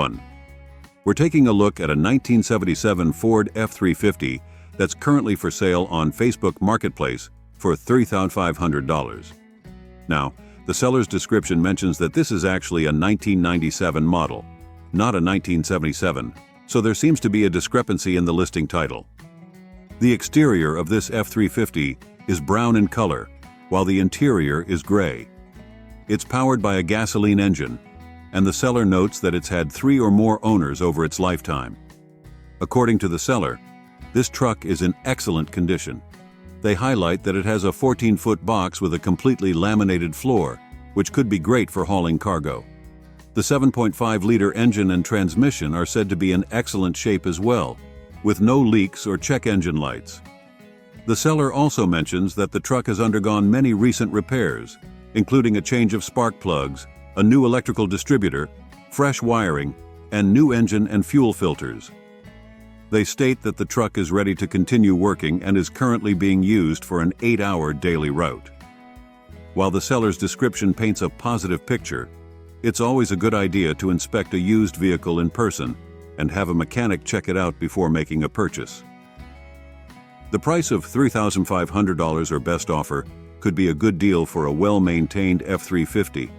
1. We're taking a look at a 1977 Ford F-350 that's currently for sale on Facebook Marketplace for $3,500. Now, the seller's description mentions that this is actually a 1997 model, not a 1977, so there seems to be a discrepancy in the listing title. The exterior of this F-350 is brown in color, while the interior is gray. It's powered by a gasoline engine, and the seller notes that it's had 3 or more owners over its lifetime. According to the seller, this truck is in excellent condition. They highlight that it has a 14-foot box with a completely laminated floor, which could be great for hauling cargo. The 7.5-liter engine and transmission are said to be in excellent shape as well, with no leaks or check engine lights. The seller also mentions that the truck has undergone many recent repairs, including a change of spark plugs, a new electrical distributor, fresh wiring, and new engine and fuel filters. They state that the truck is ready to continue working and is currently being used for an 8-hour daily route. While the seller's description paints a positive picture, it's always a good idea to inspect a used vehicle in person and have a mechanic check it out before making a purchase. The price of $3,500 or best offer could be a good deal for a well-maintained F-350,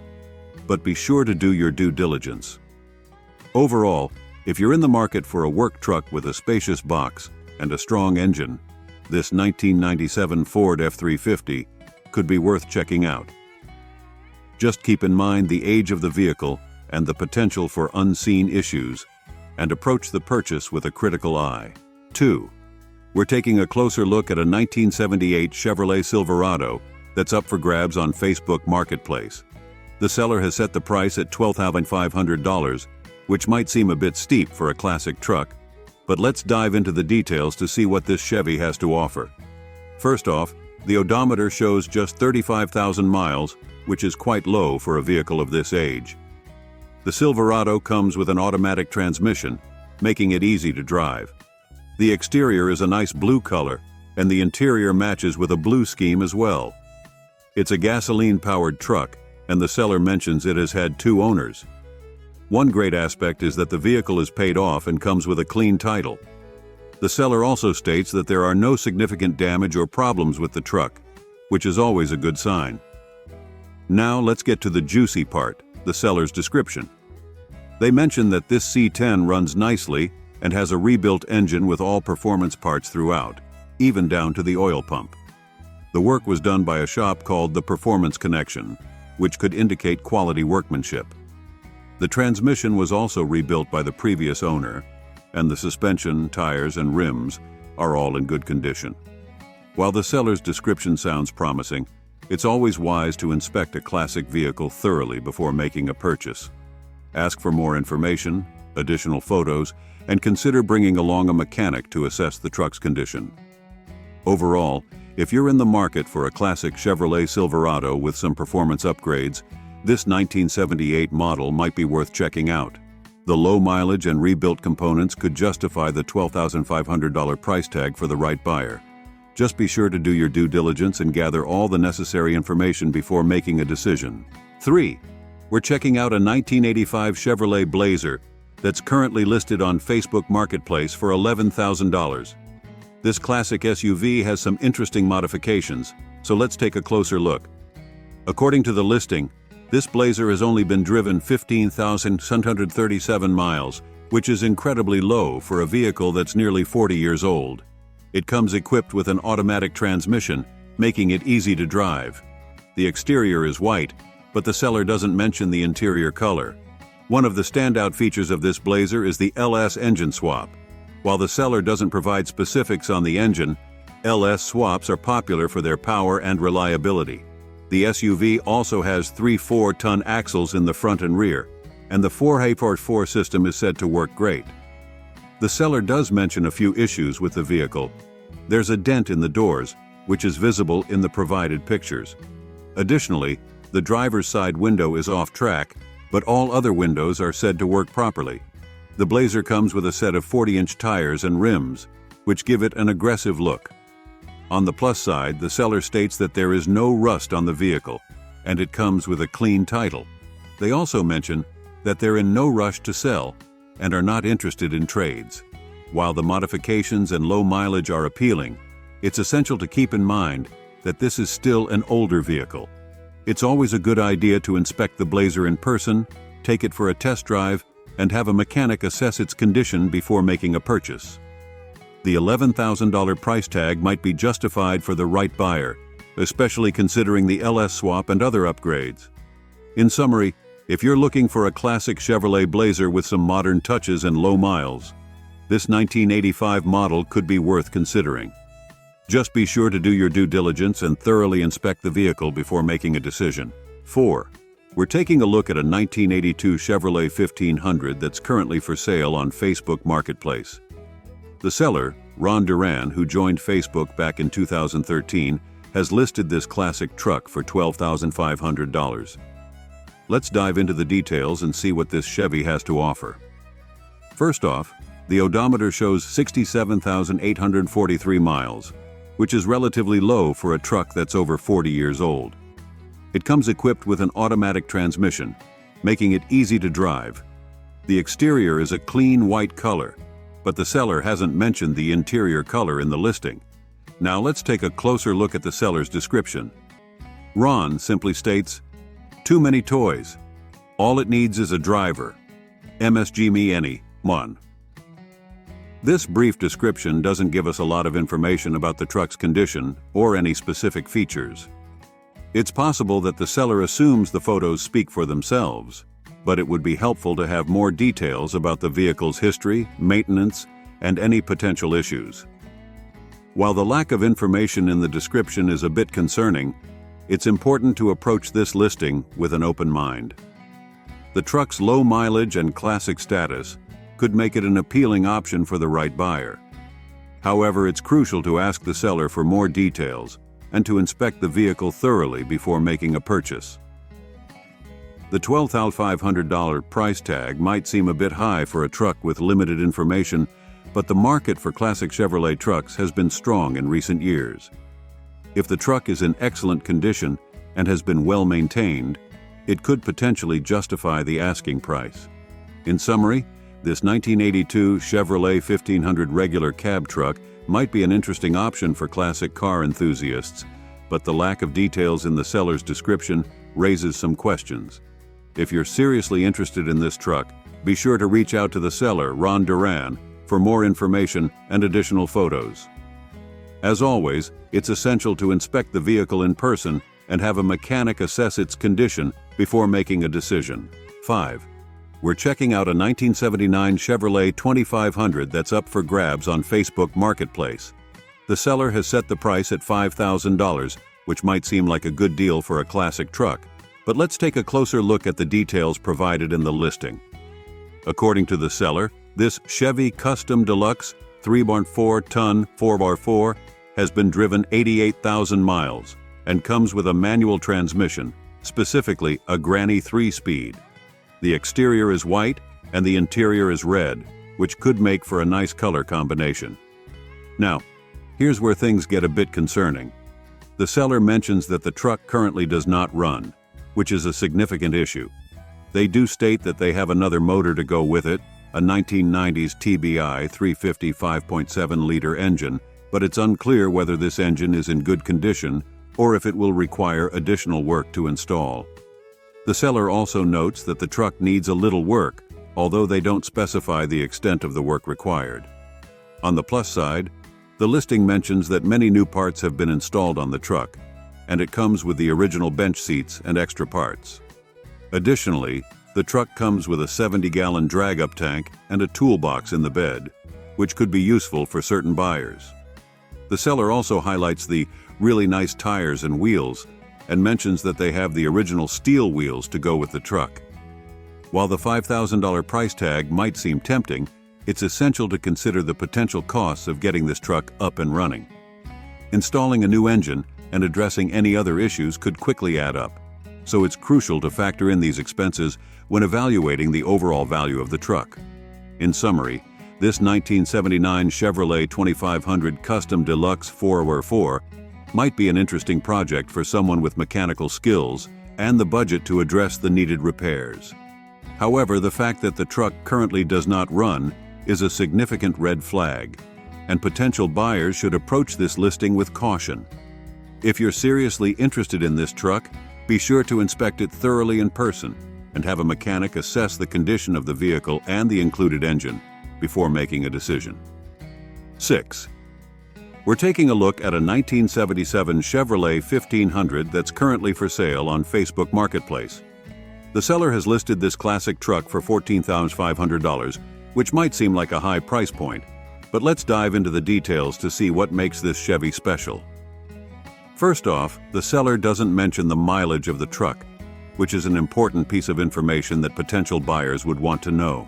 but be sure to do your due diligence. Overall, if you're in the market for a work truck with a spacious box and a strong engine, this 1997 Ford F-350 could be worth checking out. Just keep in mind the age of the vehicle and the potential for unseen issues, and approach the purchase with a critical eye. 2. We're taking a closer look at a 1978 Chevrolet Silverado that's up for grabs on Facebook Marketplace. The seller has set the price at $12,500, which might seem a bit steep for a classic truck, but let's dive into the details to see what this Chevy has to offer. First off, the odometer shows just 35,000 miles, which is quite low for a vehicle of this age. The Silverado comes with an automatic transmission, making it easy to drive. The exterior is a nice blue color, and the interior matches with a blue scheme as well. It's a gasoline-powered truck, and the seller mentions it has had 2 owners. One great aspect is that the vehicle is paid off and comes with a clean title. The seller also states that there are no significant damage or problems with the truck, which is always a good sign. Now let's get to the juicy part, the seller's description. They mention that this C10 runs nicely and has a rebuilt engine with all performance parts throughout, even down to the oil pump. The work was done by a shop called the Performance Connection, which could indicate quality workmanship. The transmission was also rebuilt by the previous owner, and the suspension, tires, and rims are all in good condition. While the seller's description sounds promising, it's always wise to inspect a classic vehicle thoroughly before making a purchase. Ask for more information, additional photos, and consider bringing along a mechanic to assess the truck's condition. Overall, if you're in the market for a classic Chevrolet Silverado with some performance upgrades, this 1978 model might be worth checking out. The low mileage and rebuilt components could justify the $12,500 price tag for the right buyer. Just be sure to do your due diligence and gather all the necessary information before making a decision. 3. We're checking out a 1985 Chevrolet Blazer that's currently listed on Facebook Marketplace for $11,000. This classic SUV has some interesting modifications, so let's take a closer look. According to the listing, this Blazer has only been driven 15,737 miles, which is incredibly low for a vehicle that's nearly 40 years old. It comes equipped with an automatic transmission, making it easy to drive. The exterior is white, but the seller doesn't mention the interior color. One of the standout features of this Blazer is the LS engine swap. While the seller doesn't provide specifics on the engine, LS swaps are popular for their power and reliability. The SUV also has 3 4-ton axles in the front and rear, and the 4x4 system is said to work great. The seller does mention a few issues with the vehicle. There's a dent in the doors, which is visible in the provided pictures. Additionally, the driver's side window is off track, but all other windows are said to work properly. The Blazer comes with a set of 40-inch tires and rims, which give it an aggressive look. On the plus side, the seller states that there is no rust on the vehicle, and it comes with a clean title. They also mention that they're in no rush to sell, and are not interested in trades. While the modifications and low mileage are appealing, it's essential to keep in mind that this is still an older vehicle. It's always a good idea to inspect the Blazer in person, take it for a test drive, and have a mechanic assess its condition before making a purchase. The $11,000 price tag might be justified for the right buyer, especially considering the LS swap and other upgrades. In summary, if you're looking for a classic Chevrolet Blazer with some modern touches and low miles, this 1985 model could be worth considering. Just be sure to do your due diligence and thoroughly inspect the vehicle before making a decision. 4. We're taking a look at a 1982 Chevrolet 1500 that's currently for sale on Facebook Marketplace. The seller, Ron Duran, who joined Facebook back in 2013, has listed this classic truck for $12,500. Let's dive into the details and see what this Chevy has to offer. First off, the odometer shows 67,843 miles, which is relatively low for a truck that's over 40 years old. It comes equipped with an automatic transmission, making it easy to drive. The exterior is a clean white color, but the seller hasn't mentioned the interior color in the listing. Now let's take a closer look at the seller's description. Ron simply states, "Too many toys. All it needs is a driver. MSG me any, one." This brief description doesn't give us a lot of information about the truck's condition or any specific features. It's possible that the seller assumes the photos speak for themselves, but it would be helpful to have more details about the vehicle's history, maintenance, and any potential issues. While the lack of information in the description is a bit concerning, it's important to approach this listing with an open mind. The truck's low mileage and classic status could make it an appealing option for the right buyer. However, it's crucial to ask the seller for more details and to inspect the vehicle thoroughly before making a purchase. The $12,500 price tag might seem a bit high for a truck with limited information, but the market for classic Chevrolet trucks has been strong in recent years. If the truck is in excellent condition and has been well maintained, it could potentially justify the asking price. In summary, this 1982 Chevrolet 1500 regular cab truck might be an interesting option for classic car enthusiasts, but the lack of details in the seller's description raises some questions. If you're seriously interested in this truck, be sure to reach out to the seller, Ron Duran, for more information and additional photos. As always, it's essential to inspect the vehicle in person and have a mechanic assess its condition before making a decision. 5. We're checking out a 1979 Chevrolet 2500 that's up for grabs on Facebook Marketplace. The seller has set the price at $5,000, which might seem like a good deal for a classic truck, but let's take a closer look at the details provided in the listing. According to the seller, this Chevy Custom Deluxe 3.4-ton 4x4 has been driven 88,000 miles and comes with a manual transmission, specifically a Granny 3-speed. The exterior is white and the interior is red, which could make for a nice color combination. Now, here's where things get a bit concerning. The seller mentions that the truck currently does not run, which is a significant issue. They do state that they have another motor to go with it, a 1990s TBI 350 5.7-liter engine, but it's unclear whether this engine is in good condition or if it will require additional work to install. The seller also notes that the truck needs a little work, although they don't specify the extent of the work required. On the plus side, the listing mentions that many new parts have been installed on the truck, and it comes with the original bench seats and extra parts. Additionally, the truck comes with a 70-gallon drag-up tank and a toolbox in the bed, which could be useful for certain buyers. The seller also highlights the really nice tires and wheels and mentions that they have the original steel wheels to go with the truck. While the $5,000 price tag might seem tempting, it's essential to consider the potential costs of getting this truck up and running. Installing a new engine and addressing any other issues could quickly add up, so it's crucial to factor in these expenses when evaluating the overall value of the truck. In summary, this 1979 Chevrolet 2500 Custom Deluxe 4x4 might be an interesting project for someone with mechanical skills and the budget to address the needed repairs. However, the fact that the truck currently does not run is a significant red flag, and potential buyers should approach this listing with caution. If you're seriously interested in this truck, be sure to inspect it thoroughly in person and have a mechanic assess the condition of the vehicle and the included engine before making a decision. 6. We're taking a look at a 1977 Chevrolet 1500 that's currently for sale on Facebook Marketplace. The seller has listed this classic truck for $14,500, which might seem like a high price point, but let's dive into the details to see what makes this Chevy special. First off, the seller doesn't mention the mileage of the truck, which is an important piece of information that potential buyers would want to know.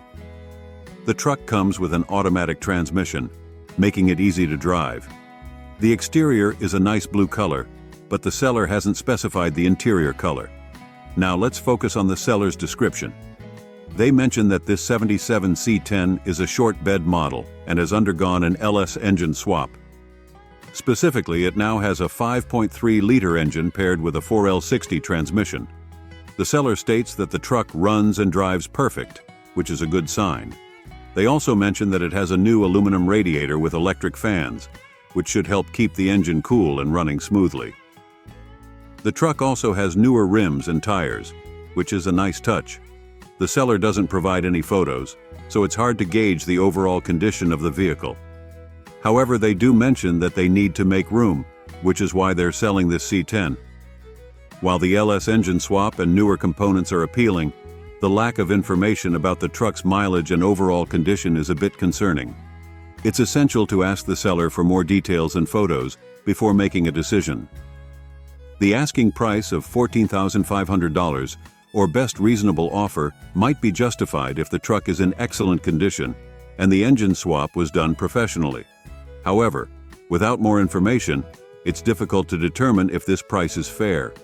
The truck comes with an automatic transmission, making it easy to drive. The exterior is a nice blue color, but the seller hasn't specified the interior color. Now let's focus on the seller's description. They mention that this 77 C10 is a short bed model and has undergone an LS engine swap. Specifically, it now has a 5.3-liter engine paired with a 4L60 transmission. The seller states that the truck runs and drives perfect, which is a good sign. They also mention that it has a new aluminum radiator with electric fans, which should help keep the engine cool and running smoothly. The truck also has newer rims and tires, which is a nice touch. The seller doesn't provide any photos, so it's hard to gauge the overall condition of the vehicle. However, they do mention that they need to make room, which is why they're selling this C10. While the LS engine swap and newer components are appealing, the lack of information about the truck's mileage and overall condition is a bit concerning. It's essential to ask the seller for more details and photos before making a decision. The asking price of $14,500 or best reasonable offer might be justified if the truck is in excellent condition and the engine swap was done professionally. However, without more information, it's difficult to determine if this price is fair.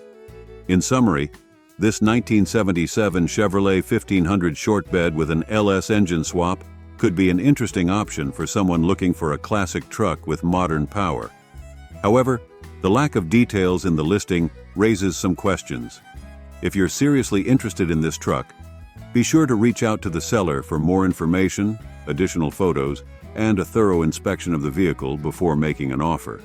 In summary, this 1977 Chevrolet 1500 short bed with an LS engine swap could be an interesting option for someone looking for a classic truck with modern power. However, the lack of details in the listing raises some questions. If you're seriously interested in this truck, be sure to reach out to the seller for more information, additional photos, and a thorough inspection of the vehicle before making an offer.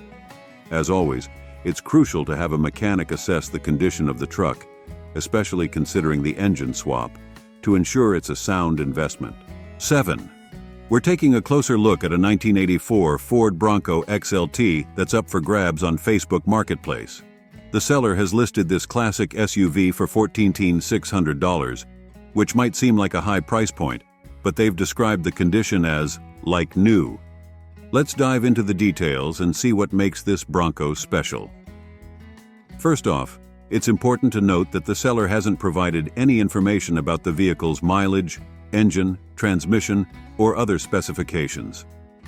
As always, it's crucial to have a mechanic assess the condition of the truck, especially considering the engine swap, to ensure it's a sound investment. 7. We're taking a closer look at a 1984 Ford Bronco XLT that's up for grabs on Facebook Marketplace. The seller has listed this classic SUV for $14,600, which might seem like a high price point, but they've described the condition as like new. Let's dive into the details and see what makes this Bronco special. First off, it's important to note that the seller hasn't provided any information about the vehicle's mileage, engine, transmission, or other specifications.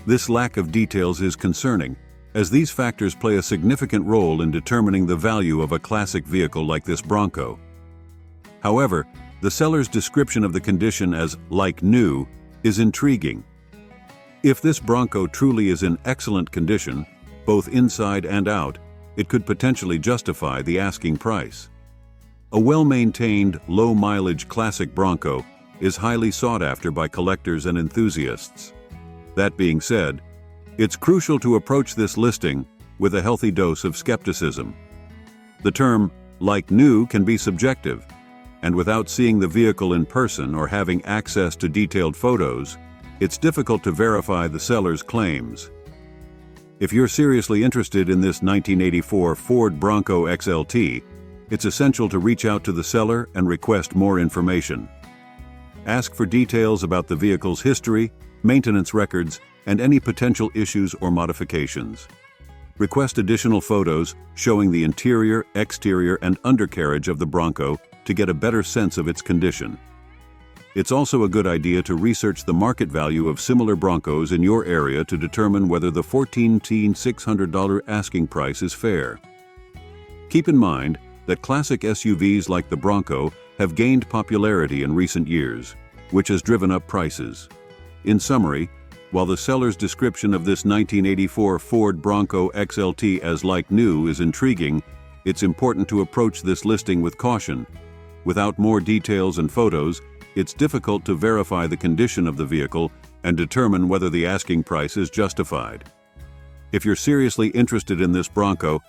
This lack of details is concerning, as these factors play a significant role in determining the value of a classic vehicle like this Bronco. However, the seller's description of the condition as like new is intriguing. If this Bronco truly is in excellent condition, both inside and out, it could potentially justify the asking price. A well-maintained, low-mileage classic Bronco is highly sought after by collectors and enthusiasts. That being said, it's crucial to approach this listing with a healthy dose of skepticism. The term like new can be subjective, and without seeing the vehicle in person or having access to detailed photos, it's difficult to verify the seller's claims. If you're seriously interested in this 1984 Ford Bronco XLT, it's essential to reach out to the seller and request more information. Ask for details about the vehicle's history, maintenance records, and any potential issues or modifications. Request additional photos showing the interior, exterior, and undercarriage of the Bronco to get a better sense of its condition. It's also a good idea to research the market value of similar Broncos in your area to determine whether the $14,600 asking price is fair. Keep in mind that classic SUVs like the Bronco have gained popularity in recent years, which has driven up prices. In summary, while the seller's description of this 1984 Ford Bronco XLT as like new is intriguing, it's important to approach this listing with caution. Without more details and photos, it's difficult to verify the condition of the vehicle and determine whether the asking price is justified. If you're seriously interested in this Bronco,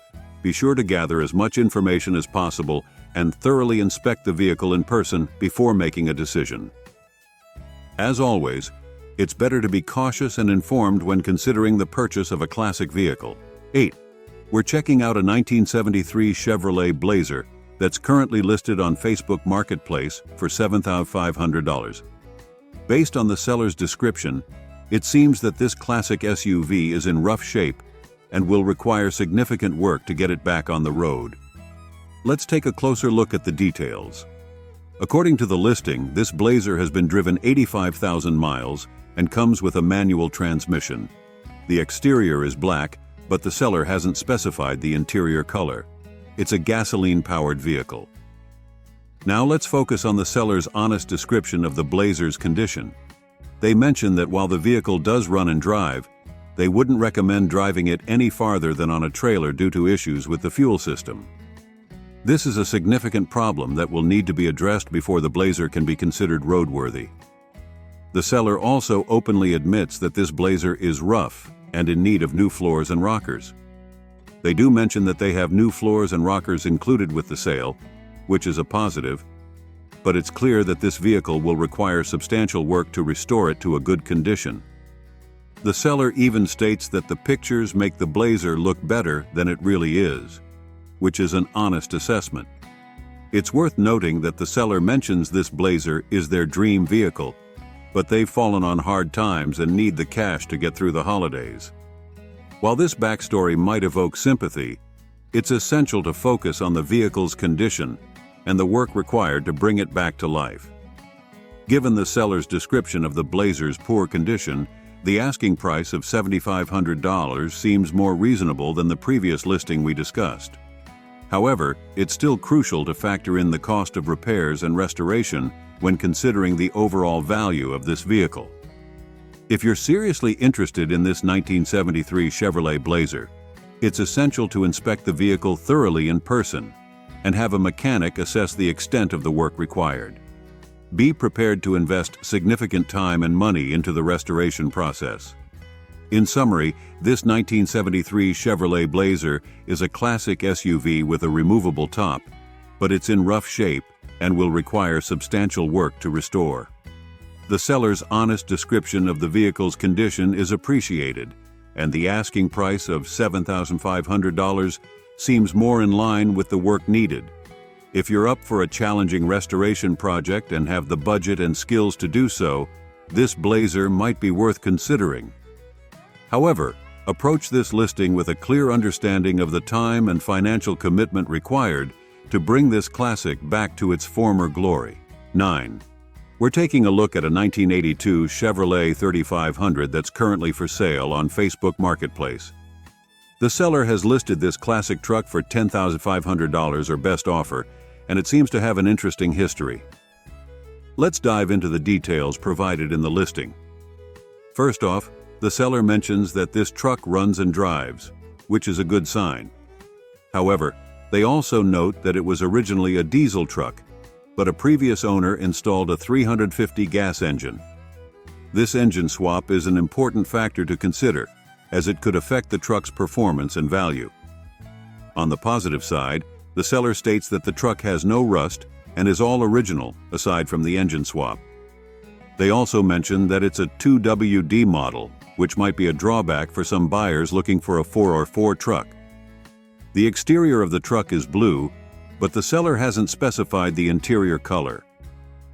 be sure to gather as much information as possible and thoroughly inspect the vehicle in person before making a decision. As always, it's better to be cautious and informed when considering the purchase of a classic vehicle. 8. We're checking out a 1973 Chevrolet Blazer that's currently listed on Facebook Marketplace for $7,500. Based on the seller's description, it seems that this classic SUV is in rough shape and will require significant work to get it back on the road. Let's take a closer look at the details. According to the listing, this Blazer has been driven 85,000 miles and comes with a manual transmission. The exterior is black, but the seller hasn't specified the interior color. It's a gasoline-powered vehicle. Now let's focus on the seller's honest description of the Blazer's condition. They mention that while the vehicle does run and drive, they wouldn't recommend driving it any farther than on a trailer due to issues with the fuel system. This is a significant problem that will need to be addressed before the Blazer can be considered roadworthy. The seller also openly admits that this Blazer is rough and in need of new floors and rockers. They do mention that they have new floors and rockers included with the sale, which is a positive, but it's clear that this vehicle will require substantial work to restore it to a good condition. The seller even states that the pictures make the Blazer look better than it really is, which is an honest assessment. It's worth noting that the seller mentions this Blazer is their dream vehicle, but they've fallen on hard times and need the cash to get through the holidays. While this backstory might evoke sympathy, it's essential to focus on the vehicle's condition and the work required to bring it back to life. Given the seller's description of the Blazer's poor condition, the asking price of $7,500 seems more reasonable than the previous listing we discussed. However, it's still crucial to factor in the cost of repairs and restoration when considering the overall value of this vehicle. If you're seriously interested in this 1973 Chevrolet Blazer, it's essential to inspect the vehicle thoroughly in person and have a mechanic assess the extent of the work required. Be prepared to invest significant time and money into the restoration process. In summary, this 1973 Chevrolet Blazer is a classic SUV with a removable top, but it's in rough shape and will require substantial work to restore. The seller's honest description of the vehicle's condition is appreciated, and the asking price of $7,500 seems more in line with the work needed. If you're up for a challenging restoration project and have the budget and skills to do so, this Blazer might be worth considering. However, approach this listing with a clear understanding of the time and financial commitment required to bring this classic back to its former glory. 9. We're taking a look at a 1982 Chevrolet 3500 that's currently for sale on Facebook Marketplace. The seller has listed this classic truck for $10,500 or best offer, and it seems to have an interesting history. Let's dive into the details provided in the listing. First off, the seller mentions that this truck runs and drives, which is a good sign. However, they also note that it was originally a diesel truck, but a previous owner installed a 350 gas engine. This engine swap is an important factor to consider, as it could affect the truck's performance and value. On the positive side, the seller states that the truck has no rust and is all original, aside from the engine swap. They also mention that it's a 2WD model, which might be a drawback for some buyers looking for a 4x4 truck. The exterior of the truck is blue, but the seller hasn't specified the interior color.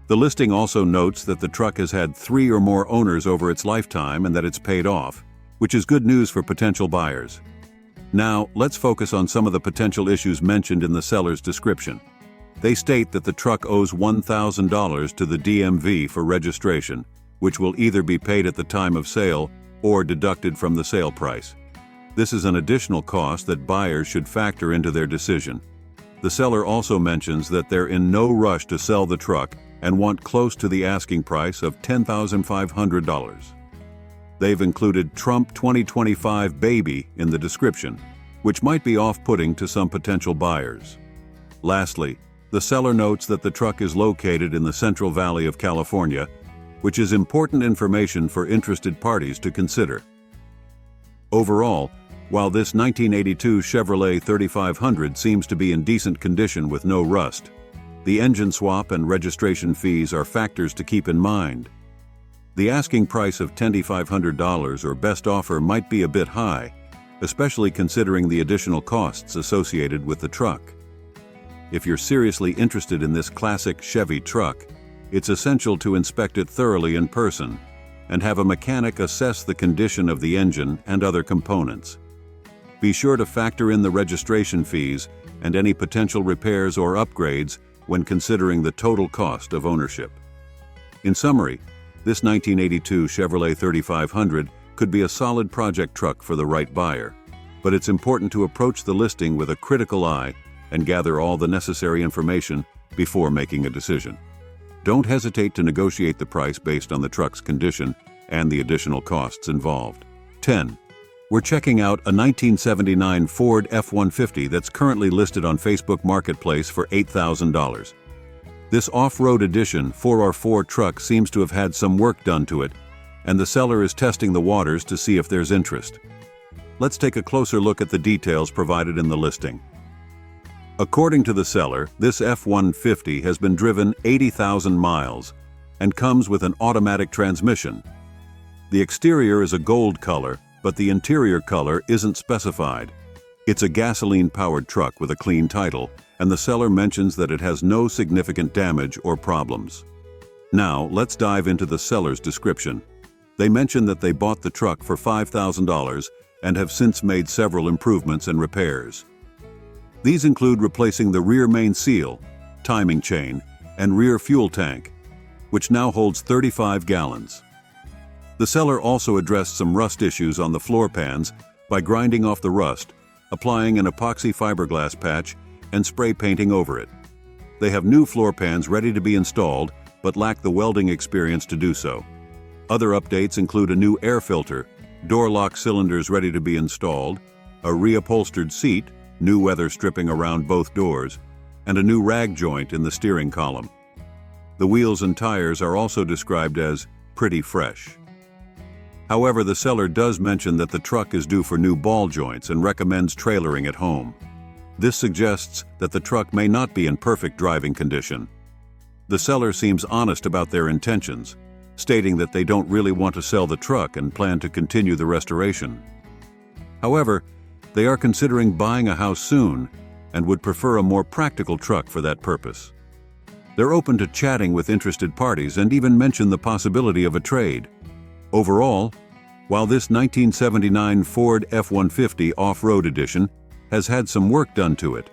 The listing also notes that the truck has had 3 or more owners over its lifetime and that it's paid off, which is good news for potential buyers. Now, let's focus on some of the potential issues mentioned in the seller's description. They state that the truck owes $1,000 to the DMV for registration, which will either be paid at the time of sale or deducted from the sale price. This is an additional cost that buyers should factor into their decision. The seller also mentions that they're in no rush to sell the truck and want close to the asking price of $10,500. They've included Trump 2025 Baby in the description, which might be off-putting to some potential buyers. Lastly, The seller notes that the truck is located in the Central Valley of California, which is important information for interested parties to consider. Overall, while this 1982 Chevrolet 3500 seems to be in decent condition with no rust, the engine swap and registration fees are factors to keep in mind. The asking price of $2,500 or best offer might be a bit high, especially considering the additional costs associated with the truck. If you're seriously interested in this classic Chevy truck, it's essential to inspect it thoroughly in person and have a mechanic assess the condition of the engine and other components. Be sure to factor in the registration fees and any potential repairs or upgrades when considering the total cost of ownership. In summary, this 1982 Chevrolet 3500 could be a solid project truck for the right buyer, but it's important to approach the listing with a critical eye and gather all the necessary information before making a decision. Don't hesitate to negotiate the price based on the truck's condition and the additional costs involved. 10. We're checking out a 1979 Ford F-150 that's currently listed on Facebook Marketplace for $8,000. This off-road edition 4x4 truck seems to have had some work done to it, and the seller is testing the waters to see if there's interest. Let's take a closer look at the details provided in the listing. According to the seller, this F-150 has been driven 80,000 miles and comes with an automatic transmission. The exterior is a gold color, but the interior color isn't specified. It's a gasoline-powered truck with a clean title, and the seller mentions that it has no significant damage or problems. Now, let's dive into the seller's description. They mention that they bought the truck for $5,000 and have since made several improvements and repairs. These include replacing the rear main seal, timing chain, and rear fuel tank, which now holds 35 gallons. The seller also addressed some rust issues on the floor pans by grinding off the rust, applying an epoxy fiberglass patch, and spray painting over it. They have new floor pans ready to be installed, but lack the welding experience to do so. Other updates include a new air filter, door lock cylinders ready to be installed, a reupholstered seat, new weather stripping around both doors, and a new rag joint in the steering column. The wheels and tires are also described as pretty fresh. However, the seller does mention that the truck is due for new ball joints and recommends trailering at home. This suggests that the truck may not be in perfect driving condition. The seller seems honest about their intentions, stating that they don't really want to sell the truck and plan to continue the restoration. However, they are considering buying a house soon and would prefer a more practical truck for that purpose. They're open to chatting with interested parties and even mention the possibility of a trade. Overall, while this 1979 Ford F-150 Off-Road Edition has had some work done to it,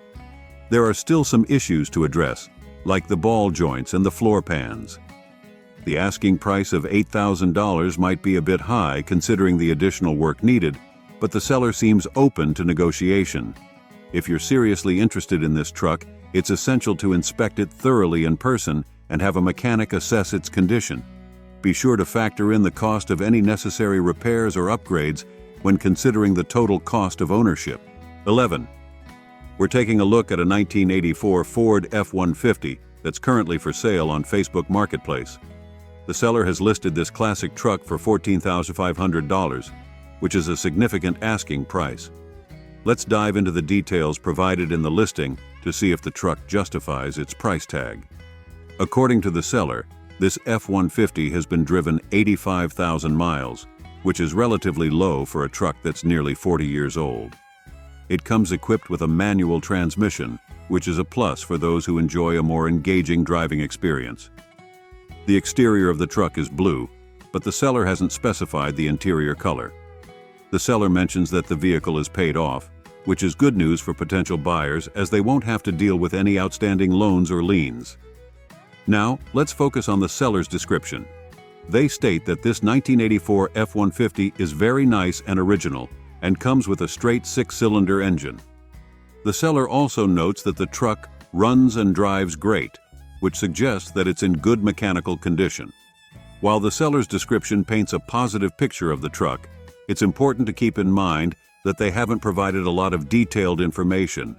there are still some issues to address, like the ball joints and the floor pans. The asking price of $8,000 might be a bit high considering the additional work needed, but the seller seems open to negotiation. If you're seriously interested in this truck, it's essential to inspect it thoroughly in person and have a mechanic assess its condition. Be sure to factor in the cost of any necessary repairs or upgrades when considering the total cost of ownership. 11. We're taking a look at a 1984 Ford F-150 that's currently for sale on Facebook Marketplace. The seller has listed this classic truck for $14,500, which is a significant asking price. Let's dive into the details provided in the listing to see if the truck justifies its price tag. According to the seller, this F-150 has been driven 85,000 miles, which is relatively low for a truck that's nearly 40 years old. It comes equipped with a manual transmission, which is a plus for those who enjoy a more engaging driving experience. The exterior of the truck is blue, but the seller hasn't specified the interior color. The seller mentions that the vehicle is paid off, which is good news for potential buyers as they won't have to deal with any outstanding loans or liens. Now, let's focus on the seller's description. They state that this 1984 F-150 is very nice and original and comes with a straight 6-cylinder engine. The seller also notes that the truck runs and drives great, which suggests that it's in good mechanical condition. While the seller's description paints a positive picture of the truck, it's important to keep in mind that they haven't provided a lot of detailed information.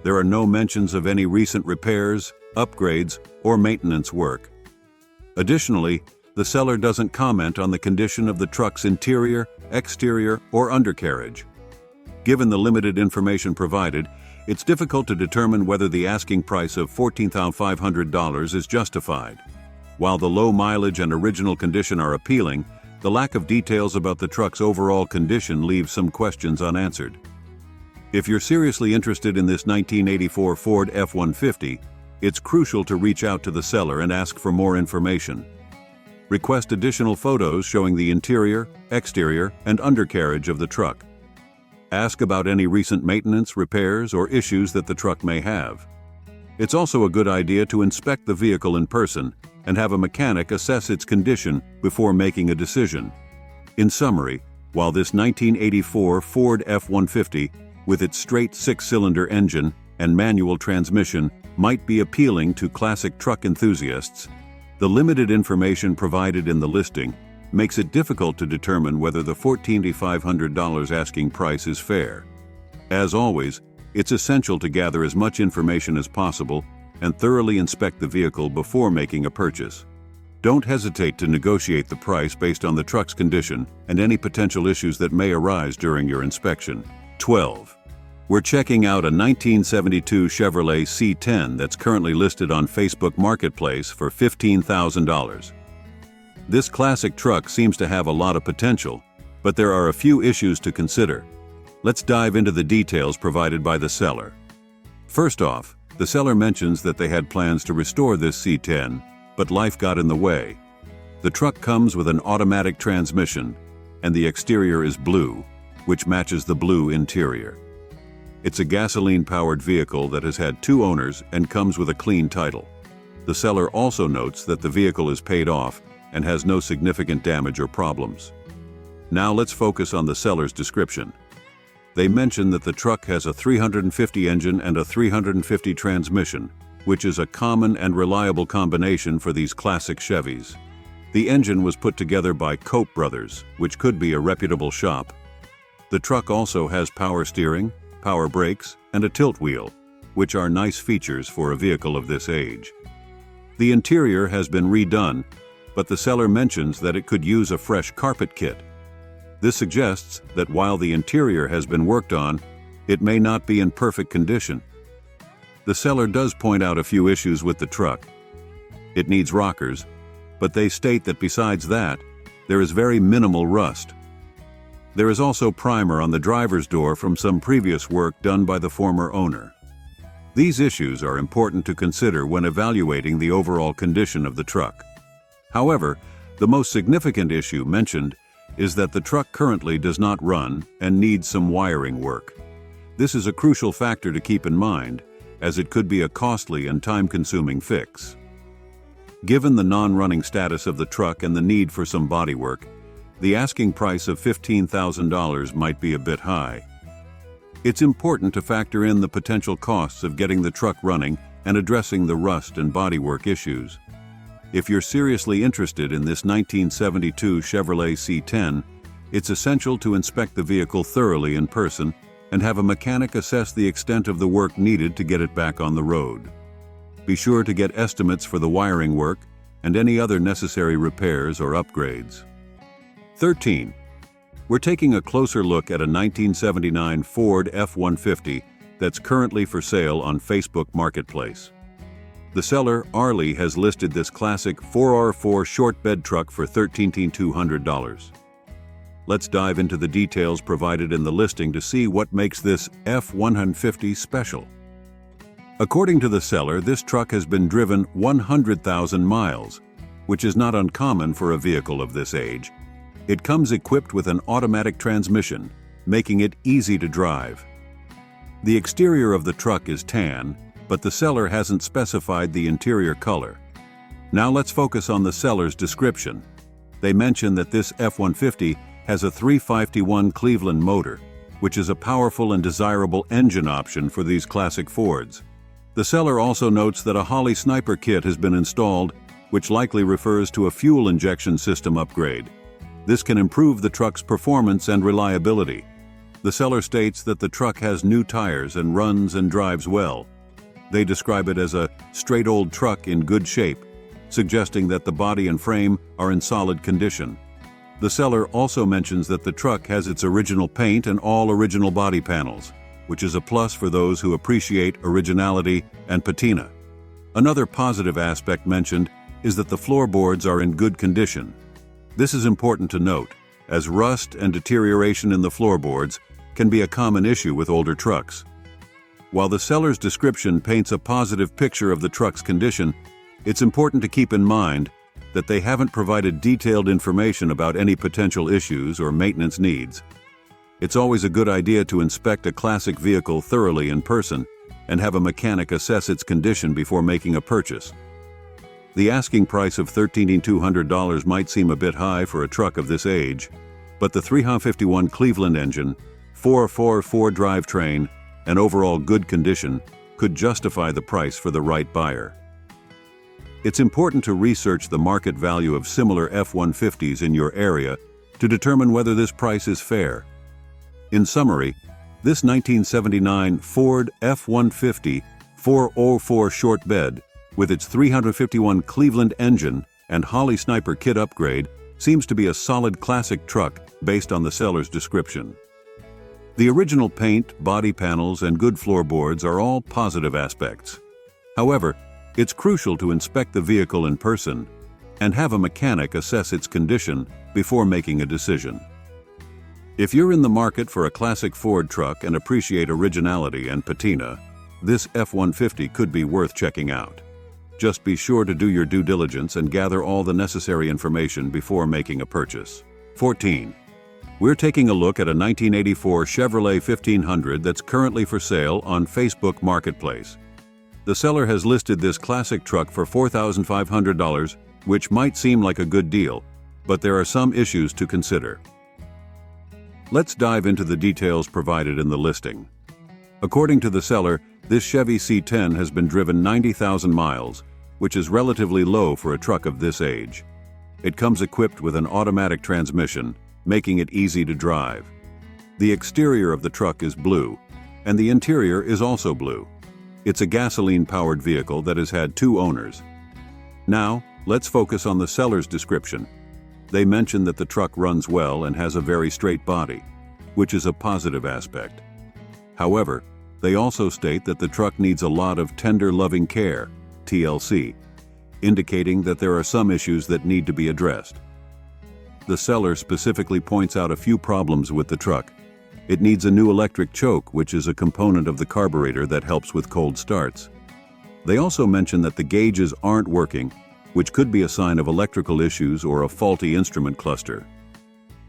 There are no mentions of any recent repairs, upgrades, or maintenance work. Additionally, the seller doesn't comment on the condition of the truck's interior, exterior, or undercarriage. Given the limited information provided, it's difficult to determine whether the asking price of $14,500 is justified. While the low mileage and original condition are appealing, the lack of details about the truck's overall condition leaves some questions unanswered. If you're seriously interested in this 1984 Ford F-150, it's crucial to reach out to the seller and ask for more information. Request additional photos showing the interior, exterior, and undercarriage of the truck. Ask about any recent maintenance, repairs, or issues that the truck may have. It's also a good idea to inspect the vehicle in person and have a mechanic assess its condition before making a decision. In summary, while this 1984 Ford F-150, with its straight six-cylinder engine and manual transmission, might be appealing to classic truck enthusiasts, the limited information provided in the listing makes it difficult to determine whether the $14,500 asking price is fair. As always, it's essential to gather as much information as possible and thoroughly inspect the vehicle before making a purchase. Don't hesitate to negotiate the price based on the truck's condition and any potential issues that may arise during your inspection. 12. We're checking out a 1972 Chevrolet C10 that's currently listed on Facebook Marketplace for $15,000. This classic truck seems to have a lot of potential, but there are a few issues to consider. Let's dive into the details provided by the seller. First off, the seller mentions that they had plans to restore this C10, but life got in the way. The truck comes with an automatic transmission, and the exterior is blue, which matches the blue interior. It's a gasoline-powered vehicle that has had 2 owners and comes with a clean title. The seller also notes that the vehicle is paid off and has no significant damage or problems. Now let's focus on the seller's description. They mention that the truck has a 350 engine and a 350 transmission, which is a common and reliable combination for these classic Chevys. The engine was put together by Cope Brothers, which could be a reputable shop. The truck also has power steering, power brakes, and a tilt wheel, which are nice features for a vehicle of this age. The interior has been redone, but the seller mentions that it could use a fresh carpet kit. This suggests that while the interior has been worked on, it may not be in perfect condition. The seller does point out a few issues with the truck. It needs rockers, but they state that besides that, there is very minimal rust. There is also primer on the driver's door from some previous work done by the former owner. These issues are important to consider when evaluating the overall condition of the truck. However, the most significant issue mentioned is that the truck currently does not run and needs some wiring work. This is a crucial factor to keep in mind, as it could be a costly and time-consuming fix. Given the non-running status of the truck and the need for some bodywork, the asking price of $15,000 might be a bit high. It's important to factor in the potential costs of getting the truck running and addressing the rust and bodywork issues. If you're seriously interested in this 1972 Chevrolet C10, it's essential to inspect the vehicle thoroughly in person and have a mechanic assess the extent of the work needed to get it back on the road. Be sure to get estimates for the wiring work and any other necessary repairs or upgrades. 13. We're taking a closer look at a 1979 Ford F-150 that's currently for sale on Facebook Marketplace. The seller, Arlie, has listed this classic 4x4 short bed truck for $13,200. Let's dive into the details provided in the listing to see what makes this F-150 special. According to the seller, this truck has been driven 100,000 miles, which is not uncommon for a vehicle of this age. It comes equipped with an automatic transmission, making it easy to drive. The exterior of the truck is tan, but the seller hasn't specified the interior color. Now let's focus on the seller's description. They mention that this F-150 has a 351 Cleveland motor, which is a powerful and desirable engine option for these classic Fords. The seller also notes that a Holley Sniper kit has been installed, which likely refers to a fuel injection system upgrade. This can improve the truck's performance and reliability. The seller states that the truck has new tires and runs and drives well. They describe it as a straight old truck in good shape, suggesting that the body and frame are in solid condition. The seller also mentions that the truck has its original paint and all original body panels, which is a plus for those who appreciate originality and patina. Another positive aspect mentioned is that the floorboards are in good condition. This is important to note, as rust and deterioration in the floorboards can be a common issue with older trucks. While the seller's description paints a positive picture of the truck's condition, it's important to keep in mind that they haven't provided detailed information about any potential issues or maintenance needs. It's always a good idea to inspect a classic vehicle thoroughly in person and have a mechanic assess its condition before making a purchase. The asking price of $13,200 might seem a bit high for a truck of this age, but the 351 Cleveland engine, 444 drivetrain, and overall good condition could justify the price for the right buyer. It's important to research the market value of similar F-150s in your area to determine whether this price is fair. In summary, this 1979 Ford F-150 404 short bed, with its 351 Cleveland engine and Holley Sniper kit upgrade, seems to be a solid classic truck based on the seller's description. The original paint, body panels, and good floorboards are all positive aspects. However, it's crucial to inspect the vehicle in person and have a mechanic assess its condition before making a decision. If you're in the market for a classic Ford truck and appreciate originality and patina, this F-150 could be worth checking out. Just be sure to do your due diligence and gather all the necessary information before making a purchase. 14. We're taking a look at a 1984 Chevrolet 1500 that's currently for sale on Facebook Marketplace. The seller has listed this classic truck for $4,500, which might seem like a good deal, but there are some issues to consider. Let's dive into the details provided in the listing. According to the seller, this Chevy C10 has been driven 90,000 miles, which is relatively low for a truck of this age. It comes equipped with an automatic transmission, making it easy to drive. The exterior of the truck is blue, and the interior is also blue. It's a gasoline-powered vehicle that has had 2 owners. Now, let's focus on the seller's description. They mention that the truck runs well and has a very straight body, which is a positive aspect. However, they also state that the truck needs a lot of tender loving care, TLC, indicating that there are some issues that need to be addressed. The seller specifically points out a few problems with the truck. It needs a new electric choke, which is a component of the carburetor that helps with cold starts. They also mention that the gauges aren't working, which could be a sign of electrical issues or a faulty instrument cluster.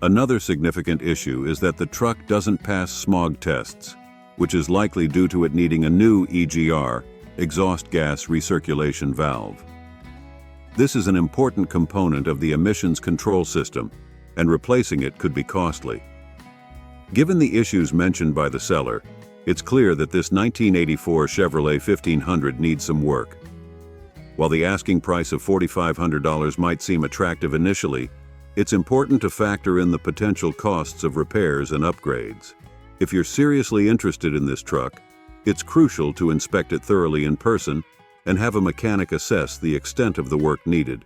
Another significant issue is that the truck doesn't pass smog tests, which is likely due to it needing a new EGR, exhaust gas recirculation valve. This is an important component of the emissions control system, and replacing it could be costly. Given the issues mentioned by the seller, it's clear that this 1984 Chevrolet 1500 needs some work. While the asking price of $4,500 might seem attractive initially, it's important to factor in the potential costs of repairs and upgrades. If you're seriously interested in this truck, it's crucial to inspect it thoroughly in person and have a mechanic assess the extent of the work needed.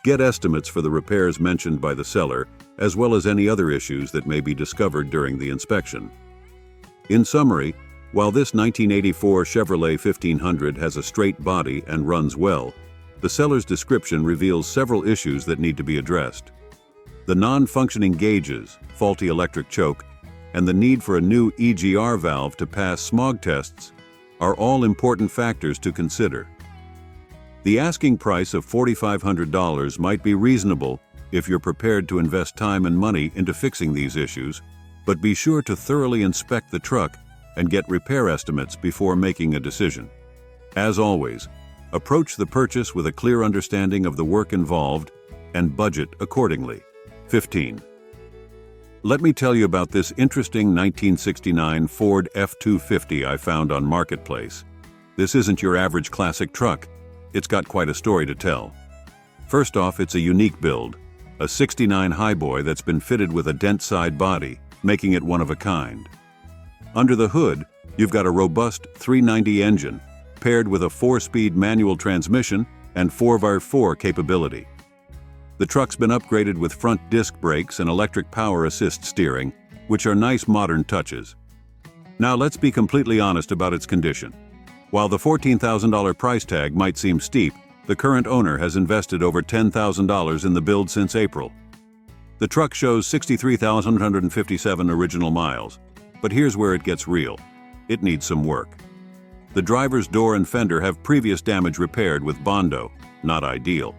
Get estimates for the repairs mentioned by the seller, as well as any other issues that may be discovered during the inspection. In summary, while this 1984 Chevrolet 1500 has a straight body and runs well, the seller's description reveals several issues that need to be addressed. The non-functioning gauges, faulty electric choke, and the need for a new EGR valve to pass smog tests are all important factors to consider. The asking price of $4,500 might be reasonable if you're prepared to invest time and money into fixing these issues, but be sure to thoroughly inspect the truck and get repair estimates before making a decision. As always, approach the purchase with a clear understanding of the work involved and budget accordingly. 15. Let me tell you about this interesting 1969 Ford F-250 I found on Marketplace. This isn't your average classic truck. It's got quite a story to tell. First off, it's a unique build, a '69 highboy that's been fitted with a dent side body, making it one of a kind. Under the hood, you've got a robust 390 engine, paired with a 4-speed manual transmission and 4x4 capability. The truck's been upgraded with front disc brakes and electric power assist steering, which are nice modern touches. Now let's be completely honest about its condition. While the $14,000 price tag might seem steep, the current owner has invested over $10,000 in the build since April. The truck shows 63,157 original miles, but here's where it gets real. It needs some work. The driver's door and fender have previous damage repaired with Bondo, not ideal.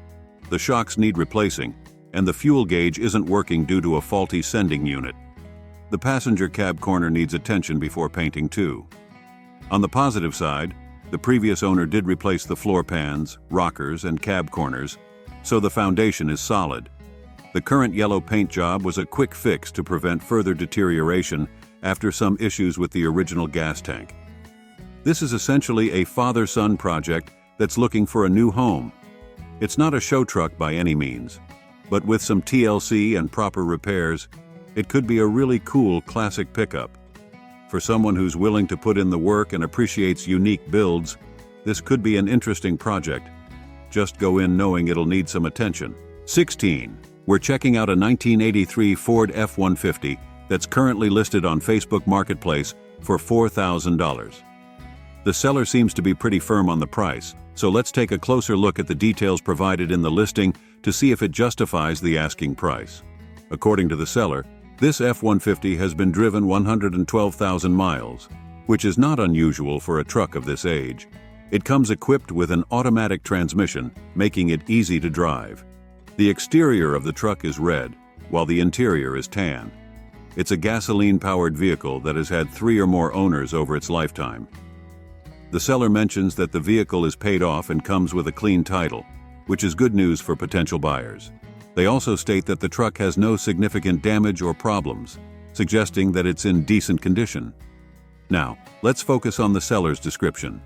The shocks need replacing, and the fuel gauge isn't working due to a faulty sending unit. The passenger cab corner needs attention before painting too. On the positive side, the previous owner did replace the floor pans, rockers, and cab corners, so the foundation is solid. The current yellow paint job was a quick fix to prevent further deterioration after some issues with the original gas tank. This is essentially a father-son project that's looking for a new home. It's not a show truck by any means, but with some TLC and proper repairs, it could be a really cool classic pickup. For someone who's willing to put in the work and appreciates unique builds, this could be an interesting project. Just go in knowing it'll need some attention. 16. We're checking out a 1983 Ford F-150 that's currently listed on Facebook Marketplace for $4,000. The seller seems to be pretty firm on the price, so let's take a closer look at the details provided in the listing to see if it justifies the asking price. According to the seller, this F-150 has been driven 112,000 miles, which is not unusual for a truck of this age. It comes equipped with an automatic transmission, making it easy to drive. The exterior of the truck is red, while the interior is tan. It's a gasoline-powered vehicle that has had 3 or more owners over its lifetime. The seller mentions that the vehicle is paid off and comes with a clean title, which is good news for potential buyers. They also state that the truck has no significant damage or problems, suggesting that it's in decent condition. Now, let's focus on the seller's description.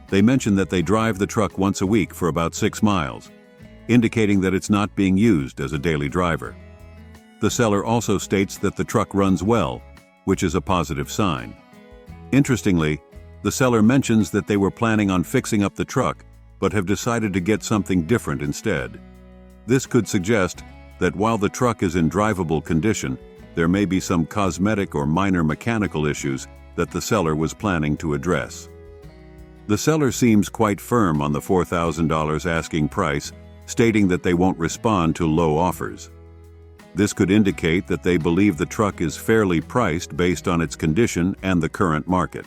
They mention that they drive the truck once a week for about 6 miles, indicating that it's not being used as a daily driver. The seller also states that the truck runs well, which is a positive sign. Interestingly, the seller mentions that they were planning on fixing up the truck, but have decided to get something different instead. This could suggest that while the truck is in drivable condition, there may be some cosmetic or minor mechanical issues that the seller was planning to address. The seller seems quite firm on the $4,000 asking price, stating that they won't respond to low offers. This could indicate that they believe the truck is fairly priced based on its condition and the current market.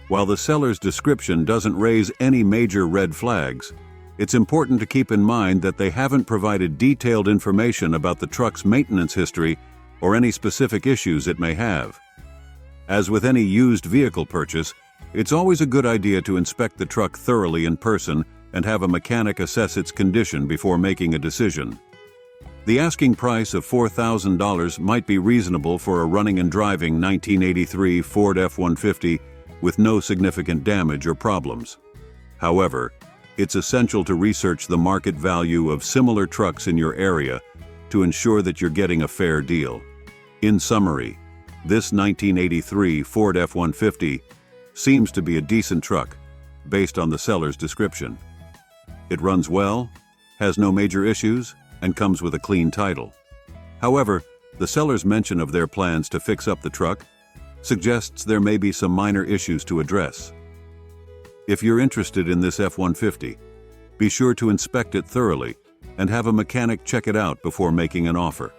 While the seller's description doesn't raise any major red flags, it's important to keep in mind that they haven't provided detailed information about the truck's maintenance history or any specific issues it may have. As with any used vehicle purchase, it's always a good idea to inspect the truck thoroughly in person and have a mechanic assess its condition before making a decision. The asking price of $4,000 might be reasonable for a running and driving 1983 Ford F-150 with no significant damage or problems. However, it's essential to research the market value of similar trucks in your area to ensure that you're getting a fair deal. In summary, this 1983 Ford F-150 seems to be a decent truck based on the seller's description. It runs well, has no major issues, and comes with a clean title. However, the seller's mention of their plans to fix up the truck suggests there may be some minor issues to address. If you're interested in this F-150, be sure to inspect it thoroughly and have a mechanic check it out before making an offer.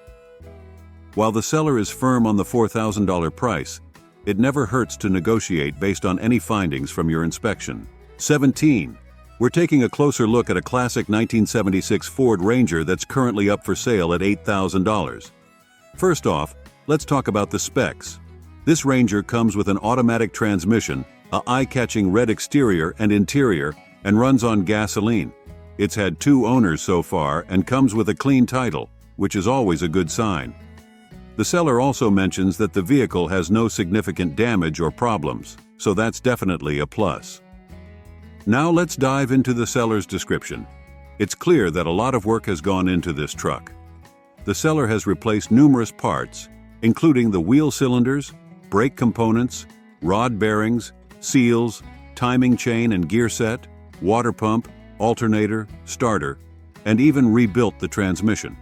While the seller is firm on the $4,000 price, it never hurts to negotiate based on any findings from your inspection. 17. We're taking a closer look at a classic 1976 Ford Ranger that's currently up for sale at $8,000. First off, let's talk about the specs. This Ranger comes with an automatic transmission, an eye-catching red exterior and interior, and runs on gasoline. It's had 2 owners so far and comes with a clean title, which is always a good sign. The seller also mentions that the vehicle has no significant damage or problems, so that's definitely a plus. Now let's dive into the seller's description. It's clear that a lot of work has gone into this truck. The seller has replaced numerous parts, including the wheel cylinders, brake components, rod bearings, seals, timing chain and gear set, water pump, alternator, starter, and even rebuilt the transmission.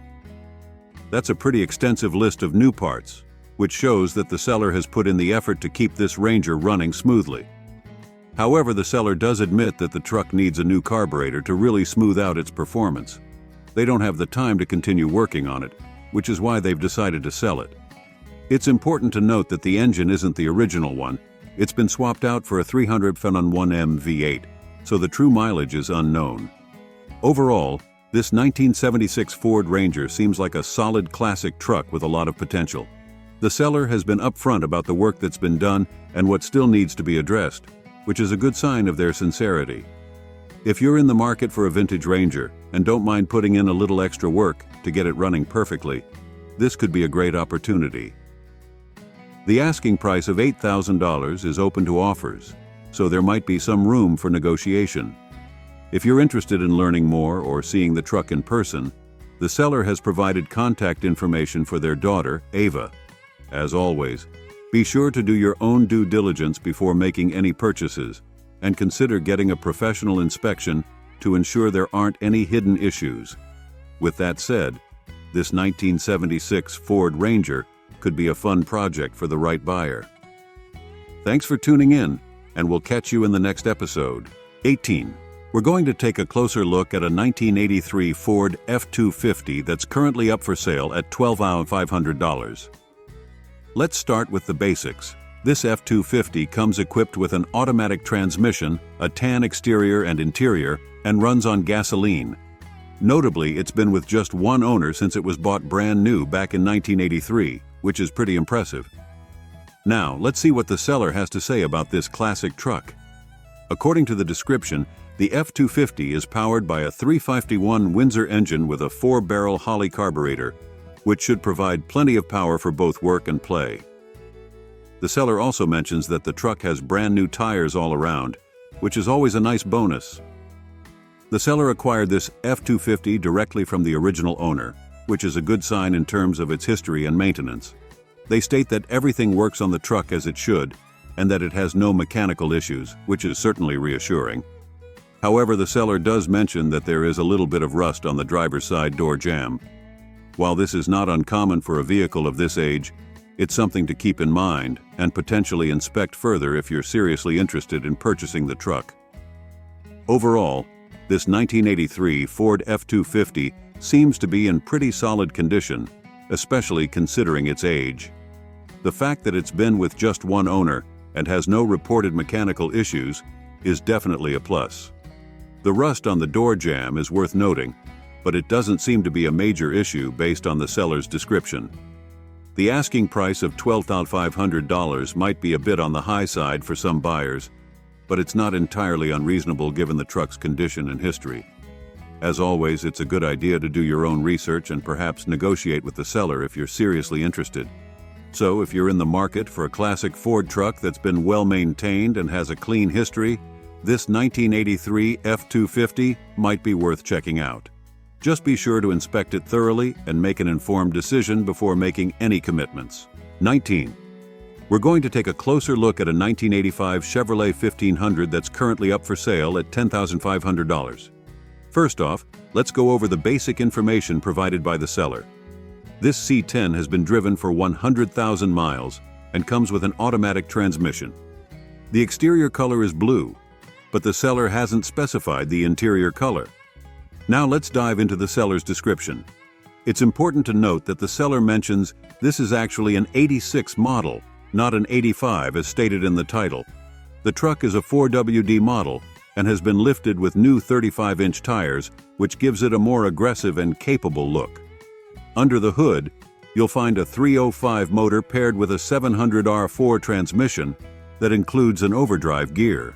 That's a pretty extensive list of new parts, which shows that the seller has put in the effort to keep this Ranger running smoothly. However, the seller does admit that the truck needs a new carburetor to really smooth out its performance. They don't have the time to continue working on it, which is why they've decided to sell it. It's important to note that the engine isn't the original one. It's been swapped out for a 300-1M V8, so the true mileage is unknown. Overall, this 1976 Ford Ranger seems like a solid classic truck with a lot of potential. The seller has been upfront about the work that's been done and what still needs to be addressed, which is a good sign of their sincerity. If you're in the market for a vintage Ranger and don't mind putting in a little extra work to get it running perfectly, this could be a great opportunity. The asking price of $8,000 is open to offers, so there might be some room for negotiation. If you're interested in learning more or seeing the truck in person, the seller has provided contact information for their daughter, Ava. As always, be sure to do your own due diligence before making any purchases, and consider getting a professional inspection to ensure there aren't any hidden issues. With that said, this 1976 Ford Ranger could be a fun project for the right buyer. Thanks for tuning in, and we'll catch you in the next episode. 18. We're going to take a closer look at a 1983 Ford F-250 that's currently up for sale at $12,500. Let's start with the basics. This F-250 comes equipped with an automatic transmission, a tan exterior and interior, and runs on gasoline. Notably, it's been with just one owner since it was bought brand new back in 1983, which is pretty impressive. Now, let's see what the seller has to say about this classic truck. According to the description, the F-250 is powered by a 351 Windsor engine with a 4-barrel Holley carburetor, which should provide plenty of power for both work and play. The seller also mentions that the truck has brand new tires all around, which is always a nice bonus. The seller acquired this F-250 directly from the original owner, which is a good sign in terms of its history and maintenance. They state that everything works on the truck as it should, and that it has no mechanical issues, which is certainly reassuring. However, the seller does mention that there is a little bit of rust on the driver's side door jamb. While this is not uncommon for a vehicle of this age, it's something to keep in mind and potentially inspect further if you're seriously interested in purchasing the truck. Overall, this 1983 Ford F-250 seems to be in pretty solid condition, especially considering its age. The fact that it's been with just one owner and has no reported mechanical issues is definitely a plus. The rust on the door jamb is worth noting, but it doesn't seem to be a major issue based on the seller's description. The asking price of $12,500 might be a bit on the high side for some buyers, but it's not entirely unreasonable given the truck's condition and history. As always, it's a good idea to do your own research and perhaps negotiate with the seller if you're seriously interested. So, if you're in the market for a classic Ford truck that's been well maintained and has a clean history, this 1983 F-250 might be worth checking out. Just be sure to inspect it thoroughly and make an informed decision before making any commitments. 19. We're going to take a closer look at a 1985 Chevrolet 1500 that's currently up for sale at $10,500. First off, let's go over the basic information provided by the seller. This C10 has been driven for 100,000 miles and comes with an automatic transmission. The exterior color is blue, but the seller hasn't specified the interior color. Now let's dive into the seller's description. It's important to note that the seller mentions this is actually an 86 model, not an 85 as stated in the title. The truck is a 4WD model and has been lifted with new 35-inch tires, which gives it a more aggressive and capable look. Under the hood, you'll find a 305 motor paired with a 700R4 transmission that includes an overdrive gear.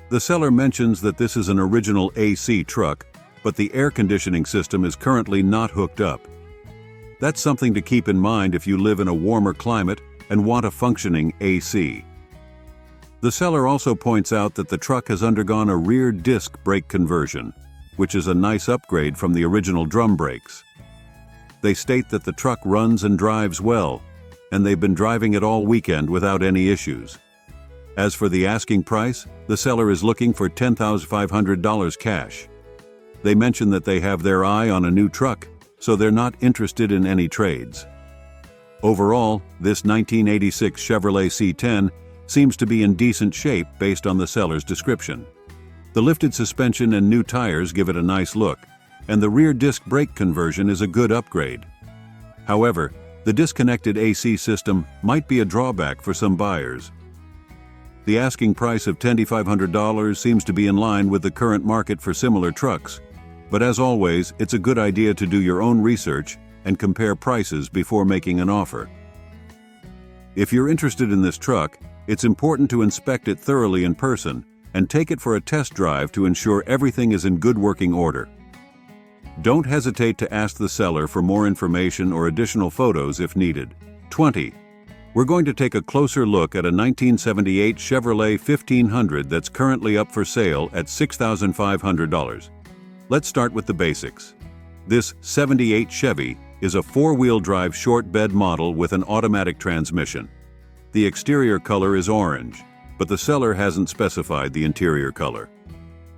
The seller mentions that this is an original AC truck, but the air conditioning system is currently not hooked up. That's something to keep in mind if you live in a warmer climate and want a functioning AC. The seller also points out that the truck has undergone a rear disc brake conversion, which is a nice upgrade from the original drum brakes. They state that the truck runs and drives well, and they've been driving it all weekend without any issues. As for the asking price, the seller is looking for $10,500 cash. They mention that they have their eye on a new truck, so they're not interested in any trades. Overall, this 1986 Chevrolet C10 seems to be in decent shape based on the seller's description. The lifted suspension and new tires give it a nice look, and the rear disc brake conversion is a good upgrade. However, the disconnected AC system might be a drawback for some buyers. The asking price of $10,500 seems to be in line with the current market for similar trucks, but as always, it's a good idea to do your own research and compare prices before making an offer. If you're interested in this truck, it's important to inspect it thoroughly in person and take it for a test drive to ensure everything is in good working order. Don't hesitate to ask the seller for more information or additional photos if needed. 20. We're going to take a closer look at a 1978 Chevrolet 1500 that's currently up for sale at $6,500. Let's start with the basics. This 78 Chevy is a four-wheel drive short bed model with an automatic transmission. The exterior color is orange, but the seller hasn't specified the interior color.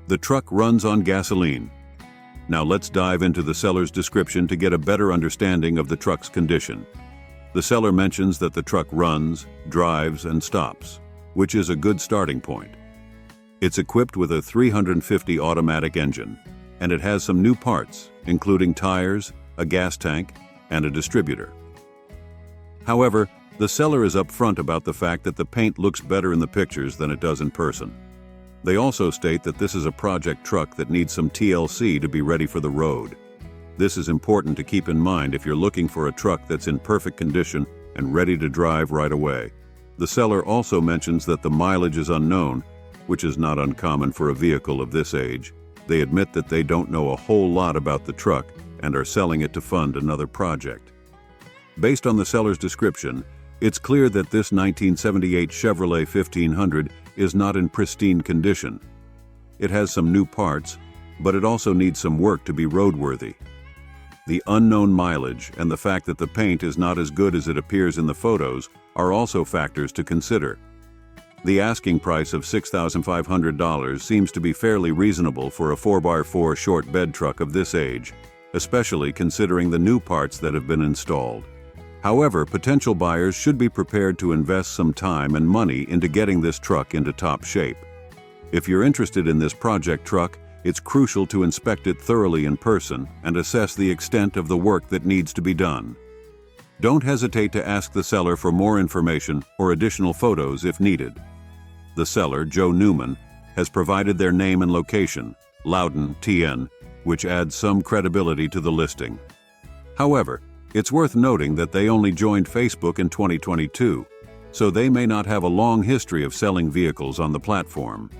The truck runs on gasoline. Now let's dive into the seller's description to get a better understanding of the truck's condition. The seller mentions that the truck runs, drives, and stops, which is a good starting point. It's equipped with a 350 automatic engine, and it has some new parts, including tires, a gas tank, and a distributor. However, the seller is upfront about the fact that the paint looks better in the pictures than it does in person. They also state that this is a project truck that needs some TLC to be ready for the road. This is important to keep in mind if you're looking for a truck that's in perfect condition and ready to drive right away. The seller also mentions that the mileage is unknown, which is not uncommon for a vehicle of this age. They admit that they don't know a whole lot about the truck and are selling it to fund another project. Based on the seller's description, it's clear that this 1978 Chevrolet 1500 is not in pristine condition. It has some new parts, but it also needs some work to be roadworthy. The unknown mileage and the fact that the paint is not as good as it appears in the photos are also factors to consider. The asking price of $6,500 seems to be fairly reasonable for a 4x4 short bed truck of this age, especially considering the new parts that have been installed. However, potential buyers should be prepared to invest some time and money into getting this truck into top shape. If you're interested in this project truck, it's crucial to inspect it thoroughly in person and assess the extent of the work that needs to be done. Don't hesitate to ask the seller for more information or additional photos if needed. The seller, Joe Newman, has provided their name and location, Loudon, TN, which adds some credibility to the listing. However, it's worth noting that they only joined Facebook in 2022, so they may not have a long history of selling vehicles on the platform.